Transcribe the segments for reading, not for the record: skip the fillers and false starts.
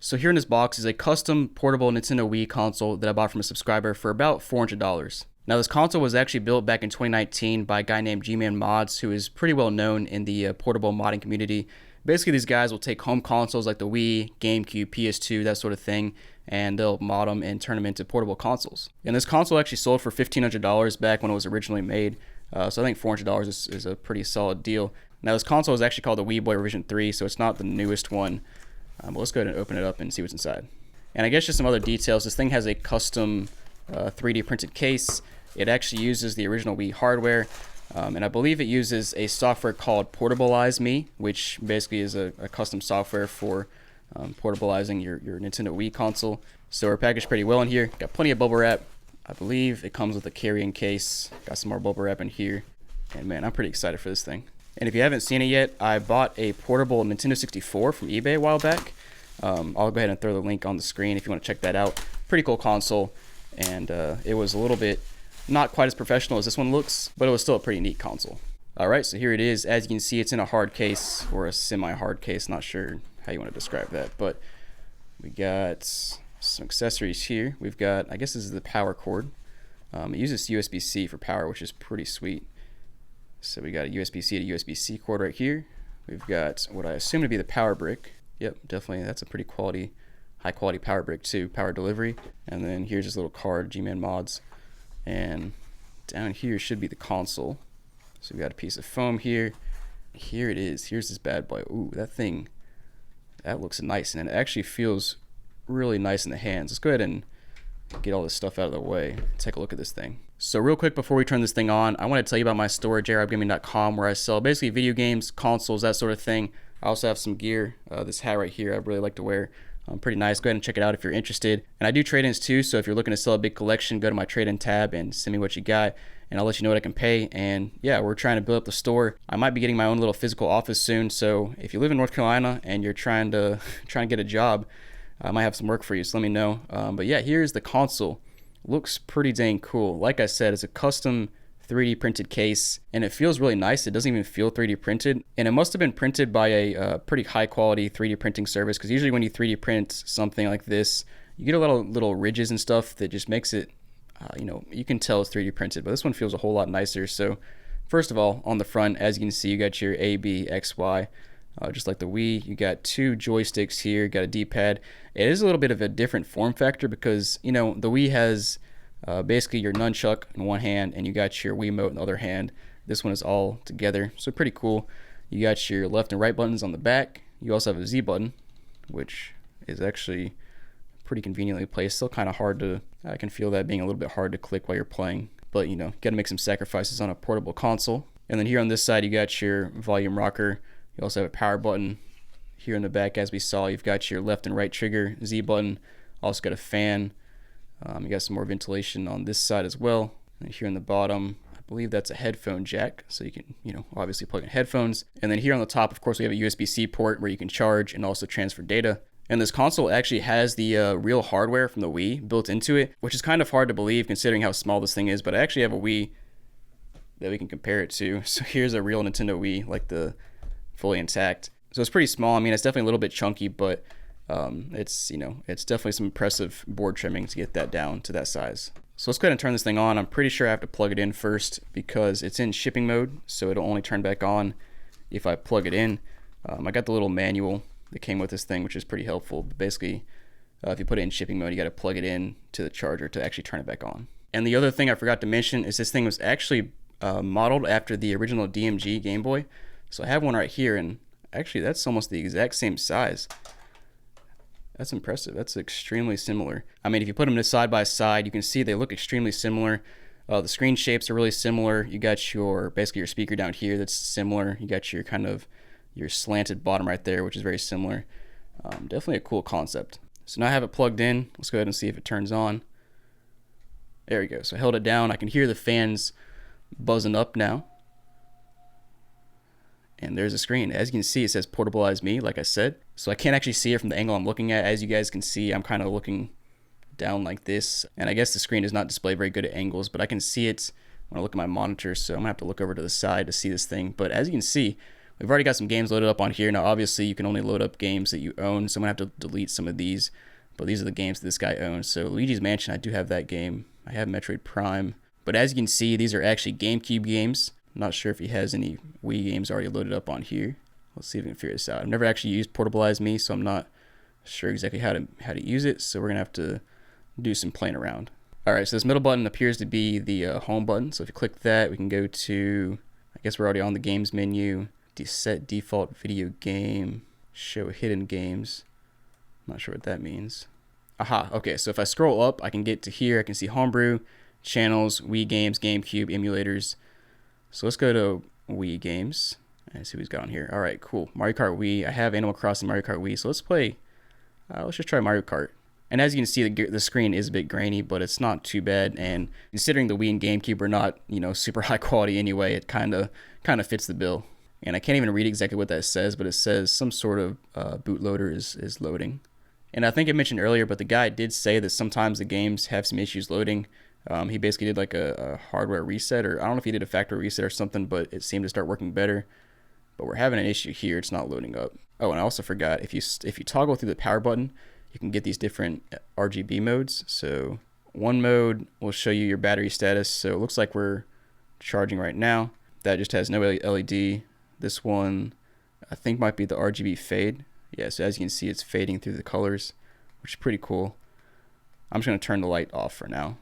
So here in this box is a custom portable Nintendo Wii console that I bought from a subscriber for about $400. Now this console was actually built back in 2019 by a guy named Gman Mods, who is pretty well known in the portable modding community. Basically these guys will take home consoles like the Wii, GameCube, PS2, that sort of thing, and they'll mod them and turn them into portable consoles. And this console actually sold for $1,500 back when it was originally made, so I think $400 is a pretty solid deal. Now this console is actually called the Wii Boy Revision 3, so it's not the newest one. But let's go ahead and open it up and see what's inside. And I guess just some other details. This thing has a custom 3D printed case. It actually uses the original Wii hardware, and I believe it uses a software called PortableMe, which basically is a custom software for portabilizing your Nintendo Wii console. So we're packaged pretty well in here. Got plenty of bubble wrap. I believe it comes with a carrying case. Got some more bubble wrap in here. And man, I'm pretty excited for this thing. And if you haven't seen it yet, I bought a portable Nintendo 64 from eBay a while back. I'll go ahead and throw the link on the screen if you want to check that out. Pretty cool console, and it was a little bit not quite as professional as this one looks, but it was still a pretty neat console. Alright, so here it is. As you can see, it's in a hard case, or a semi-hard case, not sure how you want to describe that, but we got some accessories here. We've got, I guess this is the power cord. It uses USB-C for power, which is pretty sweet. So we got a USB-C to USB-C cord right here. We've got what I assume to be the power brick. Yep, definitely, that's a pretty high quality power brick too, power delivery. And then here's this little card, Gman Mods. And down here should be the console. So we got a piece of foam here. Here it is, here's this bad boy. Ooh, that thing, that looks nice, and it actually feels really nice in the hands. Let's go ahead and get all this stuff out of the way. Take a look at this thing. So real quick before we turn this thing on, I want to tell you about my store, JonaPoka.com, where I sell basically video games, consoles, that sort of thing. I also have some gear. This hat right here I really like to wear. Pretty nice. Go ahead and check it out if you're interested. And I do trade-ins too, so if you're looking to sell a big collection, go to my trade-in tab and send me what you got, and I'll let you know what I can pay. And yeah, we're trying to build up the store. I might be getting my own little physical office soon, so if you live in North Carolina and you're trying to get a job, I might have some work for you, so let me know. But yeah, here's the console. Looks pretty dang cool. Like I said, it's a custom 3D printed case, and it feels really nice. It doesn't even feel 3D printed, and it must have been printed by a pretty high quality 3D printing service, because usually when you 3D print something like this, you get a lot of little ridges and stuff that just makes it, you can tell it's 3D printed, but this one feels a whole lot nicer. So first of all, on the front, as you can see, you got your A, B, X, Y. Just like the Wii, you got two joysticks here, got a D-pad. It is a little bit of a different form factor because, the Wii has basically your nunchuck in one hand and you got your Wiimote in the other hand. This one is all together, so pretty cool. You got your left and right buttons on the back. You also have a Z button, which is actually pretty conveniently placed. Still kind of hard to, I can feel that being a little bit hard to click while you're playing, but gotta make some sacrifices on a portable console. And then here on this side, you got your volume rocker. You also have a power button here in the back. As we saw, you've got your left and right trigger, Z button. Also got a fan. You got some more ventilation on this side as well. And here in the bottom, I believe that's a headphone jack, so you can, obviously plug in headphones. And then here on the top, of course, we have a USB-C port where you can charge and also transfer data. And this console actually has the real hardware from the Wii built into it, which is kind of hard to believe considering how small this thing is, but I actually have a Wii that we can compare it to. So here's a real Nintendo Wii, like the fully intact. So it's pretty small. I mean, it's definitely a little bit chunky, but it's definitely some impressive board trimming to get that down to that size. So let's go ahead and turn this thing on. I'm pretty sure I have to plug it in first because it's in shipping mode, so it'll only turn back on if I plug it in. I got the little manual that came with this thing, which is pretty helpful. But basically, if you put it in shipping mode, you got to plug it in to the charger to actually turn it back on. And the other thing I forgot to mention is this thing was actually modeled after the original DMG GameBoy. So I have one right here, and actually that's almost the exact same size. That's impressive. That's extremely similar. I mean, if you put them side by side, you can see they look extremely similar. The screen shapes are really similar. You got basically your speaker down here that's similar. You got your your slanted bottom right there, which is very similar. Definitely a cool concept. So now I have it plugged in. Let's go ahead and see if it turns on. There we go. So I held it down. I can hear the fans buzzing up now. And there's a screen. As you can see, it says PortableMe, like I said. So I can't actually see it from the angle I'm looking at. As you guys can see, I'm kind of looking down like this. And I guess the screen does not display very good at angles, but I can see it when I look at my monitor. So I'm gonna have to look over to the side to see this thing. But as you can see, We've already got some games loaded up on here. Now, obviously, you can only load up games that you own, so I'm going to have to delete some of these. But these are the games that this guy owns. So Luigi's Mansion, I do have that game. I have Metroid Prime. But as you can see, these are actually GameCube games. I'm not sure if he has any Wii games already loaded up on here. Let's see if we can figure this out. I've never actually used Portable Me, so I'm not sure exactly how to use it. So we're going to have to do some playing around. All right, so this middle button appears to be the home button. So if you click that, we can go to, I guess we're already on the games menu. Set default video game, show hidden games. I'm not sure what that means. Aha, okay, so if I scroll up, I can get to here. I can see homebrew, channels, Wii games, GameCube, emulators. So let's go to Wii games and see what he's got on here. All right, cool. Mario Kart Wii. I have Animal Crossing Mario Kart Wii, so let's play. Let's just try Mario Kart. And as you can see, the screen is a bit grainy, but it's not too bad. And considering the Wii and GameCube are not, super high quality anyway, it kind of fits the bill. And I can't even read exactly what that says, but it says some sort of bootloader is loading. And I think I mentioned earlier, but the guy did say that sometimes the games have some issues loading. He basically did like a hardware reset, or I don't know if he did a factory reset or something, but it seemed to start working better. But we're having an issue here. It's not loading up. Oh, and I also forgot, if you toggle through the power button, you can get these different RGB modes. So one mode will show you your battery status. So it looks like we're charging right now. That just has no LED. This one, I think, might be the RGB fade. Yeah, so as you can see, it's fading through the colors, which is pretty cool. I'm just going to turn the light off for now.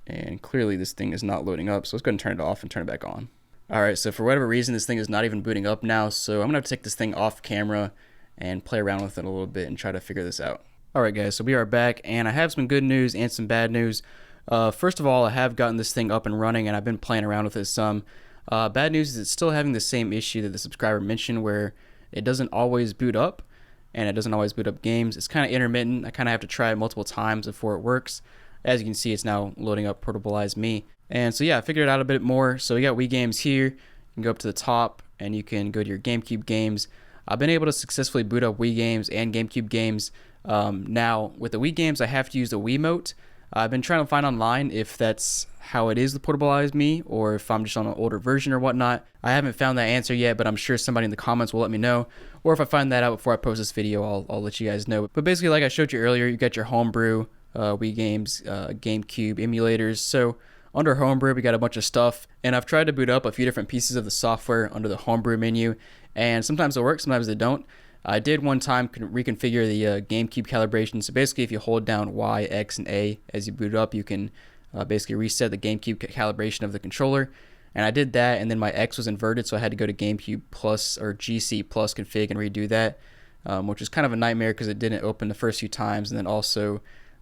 And clearly this thing is not loading up, so let's go ahead and turn it off and turn it back on. All right, so for whatever reason, this thing is not even booting up now, so I'm going to have to take this thing off camera and play around with it a little bit and try to figure this out. All right, guys, so we are back, and I have some good news and some bad news. First of all, I have gotten this thing up and running, and I've been playing around with it some. Bad news is it's still having the same issue that the subscriber mentioned, where it doesn't always boot up, and it doesn't always boot up games. It's kind of intermittent. I kind of have to try it multiple times before it works. As you can see, it's now loading up Portable Me. And so yeah, I figured it out a bit more. So we got Wii games here. You can go up to the top, and you can go to your GameCube games. I've been able to successfully boot up Wii games and GameCube games. Now, with the Wii games, I have to use the Wiimote. I've been trying to find online if that's how it is with Portable Me, or if I'm just on an older version or whatnot. I haven't found that answer yet, but I'm sure somebody in the comments will let me know. Or if I find that out before I post this video, I'll let you guys know. But basically, like I showed you earlier, you got your homebrew, Wii games, GameCube emulators. So under homebrew, we got a bunch of stuff, and I've tried to boot up a few different pieces of the software under the homebrew menu, and sometimes they work, sometimes they don't. I did one time reconfigure the GameCube calibration. So basically, if you hold down Y, X, and A as you boot up, you can basically reset the GameCube calibration of the controller. And I did that, and then my X was inverted, so I had to go to GameCube Plus or GC Plus config and redo that, which was kind of a nightmare because it didn't open the first few times, and then also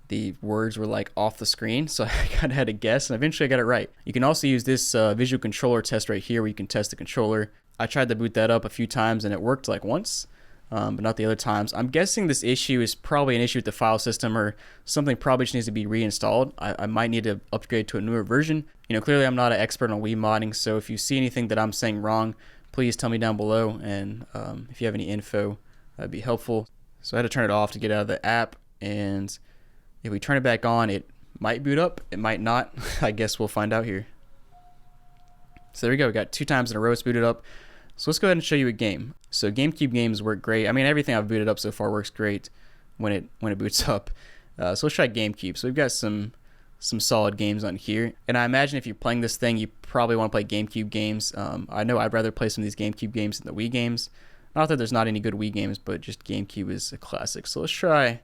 the words were like off the screen, so I kind of had to guess, and eventually I got it right. You can also use this visual controller test right here, where you can test the controller. I tried to boot that up a few times, and it worked like once. But not the other times. I'm guessing this issue is probably an issue with the file system, or something probably just needs to be reinstalled. I might need to upgrade to a newer version. Clearly I'm not an expert on Wii modding, so if you see anything that I'm saying wrong, please tell me down below, and if you have any info, that'd be helpful. So I had to turn it off to get out of the app, and if we turn it back on, it might boot up, it might not. I guess we'll find out here. So there we go, we got 2 times in a row it's booted up. So let's go ahead and show you a game. So GameCube games work great. I mean, everything I've booted up so far works great when it boots up. So let's try GameCube. So we've got some solid games on here. And I imagine if you're playing this thing, you probably want to play GameCube games. I know I'd rather play some of these GameCube games than the Wii games. Not that there's not any good Wii games, but just GameCube is a classic. So let's try...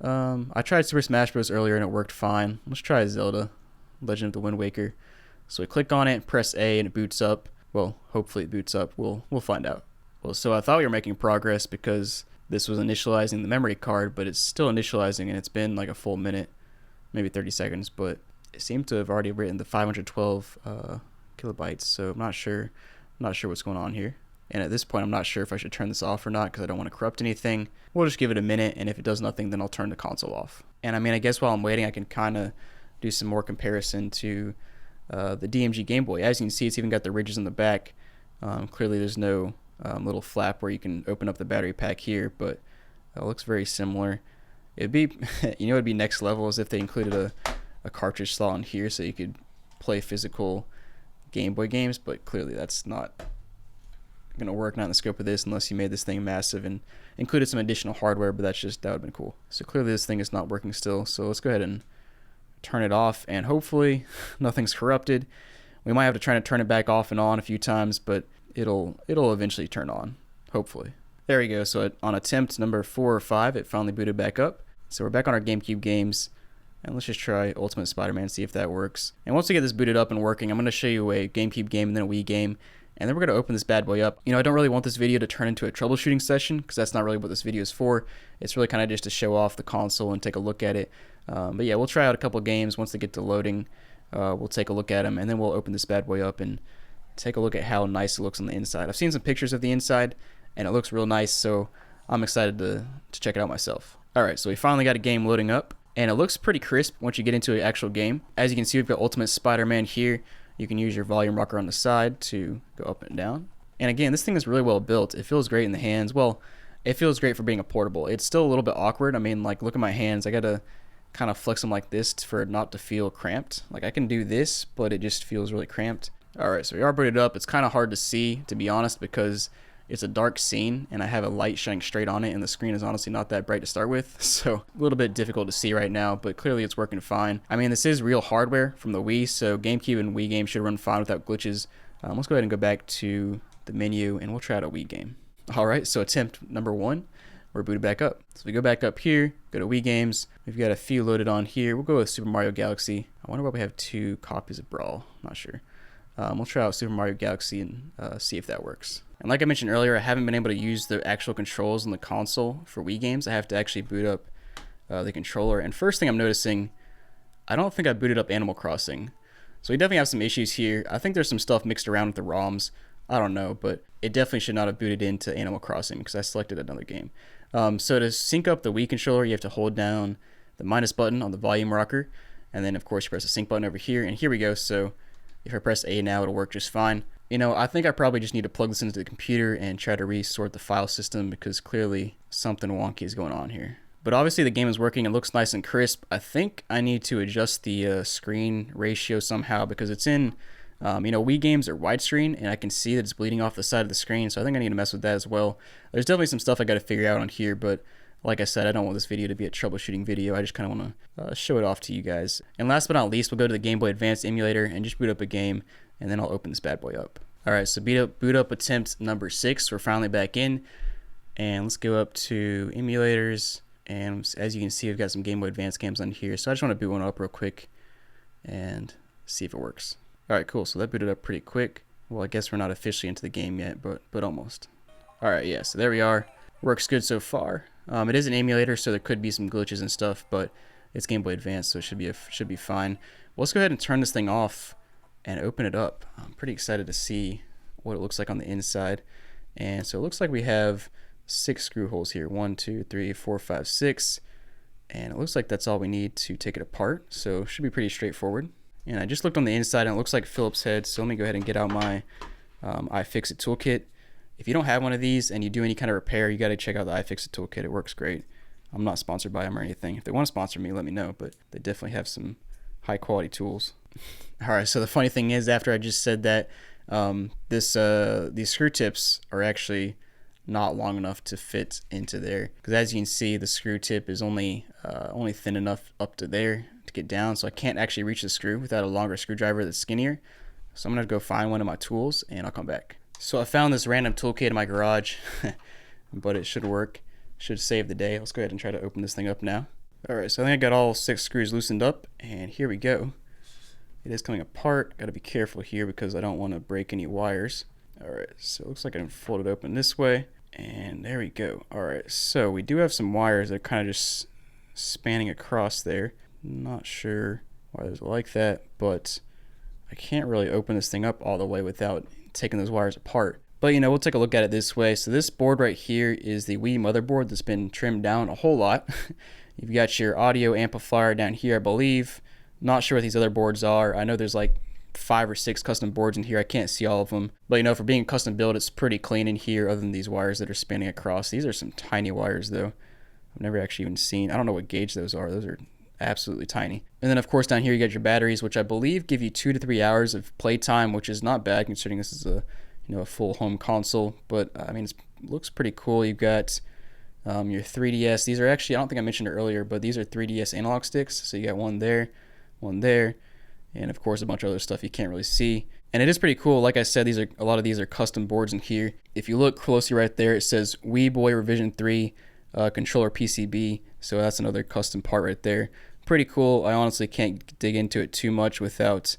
I tried Super Smash Bros. Earlier and it worked fine. Let's try Zelda, Legend of the Wind Waker. So we click on it, press A, and it boots up. Well, hopefully it boots up. We'll find out. Well, so I thought we were making progress because this was initializing the memory card, but it's still initializing, and it's been like a full minute, maybe 30 seconds, but it seemed to have already written the 512 kilobytes, so I'm not sure what's going on here. And at this point, I'm not sure if I should turn this off or not because I don't want to corrupt anything. We'll just give it a minute, and if it does nothing, then I'll turn the console off. And I mean, I guess while I'm waiting, I can kind of do some more comparison to the DMG GameBoy. As you can see, it's even got the ridges in the back. Clearly there's no little flap where you can open up the battery pack here, but it looks very similar. It'd be, it'd be next level is if they included a cartridge slot in here so you could play physical Game Boy games, but clearly that's not going to work, not in the scope of this, unless you made this thing massive and included some additional hardware, but that would have been cool. So clearly this thing is not working still, so let's go ahead and turn it off, and hopefully nothing's corrupted. We might have to try to turn it back off and on a few times, but it'll eventually turn on, hopefully. There we go. So on attempt number 4 or 5, it finally booted back up. So we're back on our GameCube games, and let's just try Ultimate Spider-Man, see if that works. And once we get this booted up and working, I'm going to show you a GameCube game and then a Wii game, and then we're going to open this bad boy up. You know, I don't really want this video to turn into a troubleshooting session, because that's not really what this video is for. It's really kind of just to show off the console and take a look at it. But yeah, we'll try out a couple games. Once they get to loading, we'll take a look at them, and then we'll open this bad boy up and take a look at how nice it looks on the inside. I've seen some pictures of the inside, and it looks real nice, so I'm excited to check it out myself. Alright, so we finally got a game loading up, and it looks pretty crisp once you get into an actual game. As you can see, we've got Ultimate Spider-Man here. You can use your volume rocker on the side to go up and down. And again, this thing is really well built. It feels great in the hands. Well, it feels great for being a portable. It's still a little bit awkward. I mean, like, look at my hands. I gotta kind of flex them like this for it not to feel cramped. Like, I can do this, but it just feels really cramped. Alright, so we are booted up. It's kind of hard to see, to be honest, because it's a dark scene, and I have a light shining straight on it, and the screen is honestly not that bright to start with, so a little bit difficult to see right now, but clearly it's working fine. I mean, this is real hardware from the Wii, so GameCube and Wii games should run fine without glitches. Let's go ahead and go back to the menu, and we'll try out a Wii game. Alright, so attempt number 1, we're booted back up. So we go back up here, go to Wii games. We've got a few loaded on here. We'll go with Super Mario Galaxy. I wonder why we have 2 copies of Brawl. Not sure. We'll try out Super Mario Galaxy and see if that works. And like I mentioned earlier, I haven't been able to use the actual controls on the console for Wii games. I have to actually boot up the controller. And first thing I'm noticing, I don't think I booted up Animal Crossing. So we definitely have some issues here. I think there's some stuff mixed around with the ROMs. I don't know, but it definitely should not have booted into Animal Crossing because I selected another game. So to sync up the Wii controller, you have to hold down the minus button on the volume rocker. And then, of course, you press the sync button over here. And here we go. So if I press A now, it'll work just fine. You know, I think I probably just need to plug this into the computer and try to resort the file system because clearly something wonky is going on here. But obviously the game is working. It looks nice and crisp. I think I need to adjust the screen ratio somehow because it's in, you know, Wii games are widescreen and I can see that it's bleeding off the side of the screen. So I think I need to mess with that as well. There's definitely some stuff I got to figure out on here, but like I said, I don't want this video to be a troubleshooting video. I just kind of want to show it off to you guys. And last but not least, we'll go to the Game Boy Advance emulator and just boot up a game, and then I'll open this bad boy up. Alright, so boot up attempt number 6. We're finally back in. And let's go up to emulators. And as you can see, we've got some Game Boy Advance games on here. So I just want to boot one up real quick and see if it works. Alright, cool. So that booted up pretty quick. Well, I guess we're not officially into the game yet, but almost. Alright, yeah, so there we are. Works good so far. It is an emulator, so there could be some glitches and stuff, but it's Game Boy Advance, so it should be fine. Well, let's go ahead and turn this thing off and open it up. I'm pretty excited to see what it looks like on the inside. And so it looks like we have 6 screw holes here. 1, 2, 3, 4, 5, 6. And it looks like that's all we need to take it apart. So it should be pretty straightforward. And I just looked on the inside and it looks like Phillips head. So let me go ahead and get out my iFixit toolkit. If you don't have one of these and you do any kind of repair, you got to check out the iFixit toolkit. It works great. I'm not sponsored by them or anything. If they want to sponsor me, let me know. But they definitely have some high quality tools. Alright, so the funny thing is, after I just said that, these screw tips are actually not long enough to fit into there. Because as you can see, the screw tip is only thin enough up to there to get down. So I can't actually reach the screw without a longer screwdriver that's skinnier. So I'm going to go find one of my tools and I'll come back. So I found this random toolkit in my garage, but it should work. Should save the day. Let's go ahead and try to open this thing up now. Alright, so I think I got all 6 screws loosened up, and here we go. It is coming apart. Got to be careful here because I don't want to break any wires. Alright, so it looks like I can fold it open this way, and there we go. Alright, so we do have some wires that are kind of just spanning across there. Not sure why there's like that, but I can't really open this thing up all the way without taking those wires apart. But you know, we'll take a look at it this way. So this board right here is the Wii motherboard that's been trimmed down a whole lot. You've got your audio amplifier down here, I believe. Not sure what these other boards are. I know there's like 5 or 6 custom boards in here. I can't see all of them. But you know, for being custom built, it's pretty clean in here other than these wires that are spanning across. These are some tiny wires though. I've never actually even seen. I don't know what gauge those are. Those are absolutely tiny. And then of course down here you got your batteries, which I believe give you 2 to 3 hours of playtime, which is not bad considering this is a a full home console. But I mean, it looks pretty cool. You've got your 3DS. These are actually, I don't think I mentioned it earlier, but these are 3DS analog sticks. So you got one there, and of course a bunch of other stuff you can't really see. And it is pretty cool. Like I said, a lot of these are custom boards in here. If you look closely right there, it says Wii Boy Revision 3 controller PCB. So that's another custom part right there. Pretty cool. I honestly can't dig into it too much without,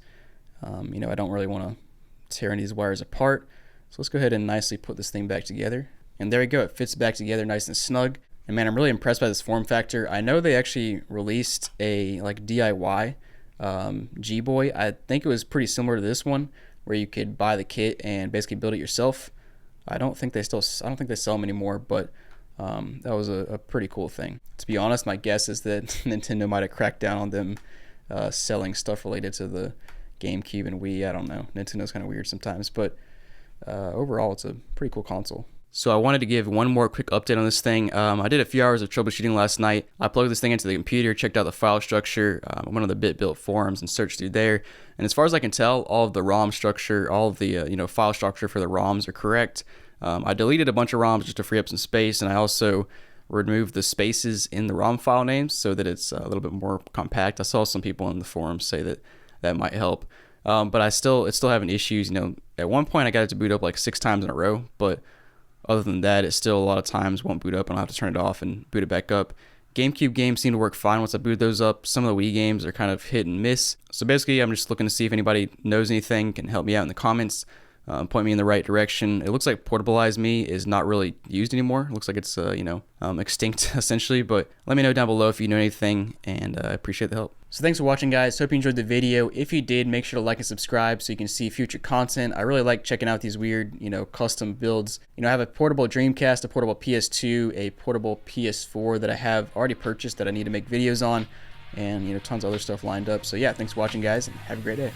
I don't really want to tear any of these wires apart. So let's go ahead and nicely put this thing back together. And there you go. It fits back together nice and snug. And man, I'm really impressed by this form factor. I know they actually released a like DIY G-Boy. I think it was pretty similar to this one, where you could buy the kit and basically build it yourself. I don't think they sell them anymore, but that was a pretty cool thing. To be honest, my guess is that Nintendo might have cracked down on them selling stuff related to the GameCube and Wii. I don't know. Nintendo's kind of weird sometimes, but overall, it's a pretty cool console. So I wanted to give one more quick update on this thing. I did a few hours of troubleshooting last night. I plugged this thing into the computer, checked out the file structure, went on the BitBuilt forums and searched through there. And as far as I can tell, all of the ROM structure, all of the file structure for the ROMs are correct. I deleted a bunch of ROMs just to free up some space, and I also removed the spaces in the ROM file names so that it's a little bit more compact. I saw some people in the forums say that might help. But it's still having issues. At one point I got it to boot up like 6 times in a row, but other than that, it still a lot of times won't boot up, and I'll have to turn it off and boot it back up. GameCube games seem to work fine once I boot those up. Some of the Wii games are kind of hit and miss. So basically, I'm just looking to see if anybody knows anything, can help me out in the comments, point me in the right direction. It looks like Portable Me is not really used anymore. It looks like it's extinct essentially, but let me know down below if you know anything, and I appreciate the help. So thanks for watching, guys. Hope you enjoyed the video. If you did, make sure to like and subscribe so you can see future content. I really like checking out these weird, custom builds. I have a portable Dreamcast, a portable PS2, a portable PS4 that I have already purchased that I need to make videos on, and tons of other stuff lined up. So yeah, thanks for watching, guys, and have a great day.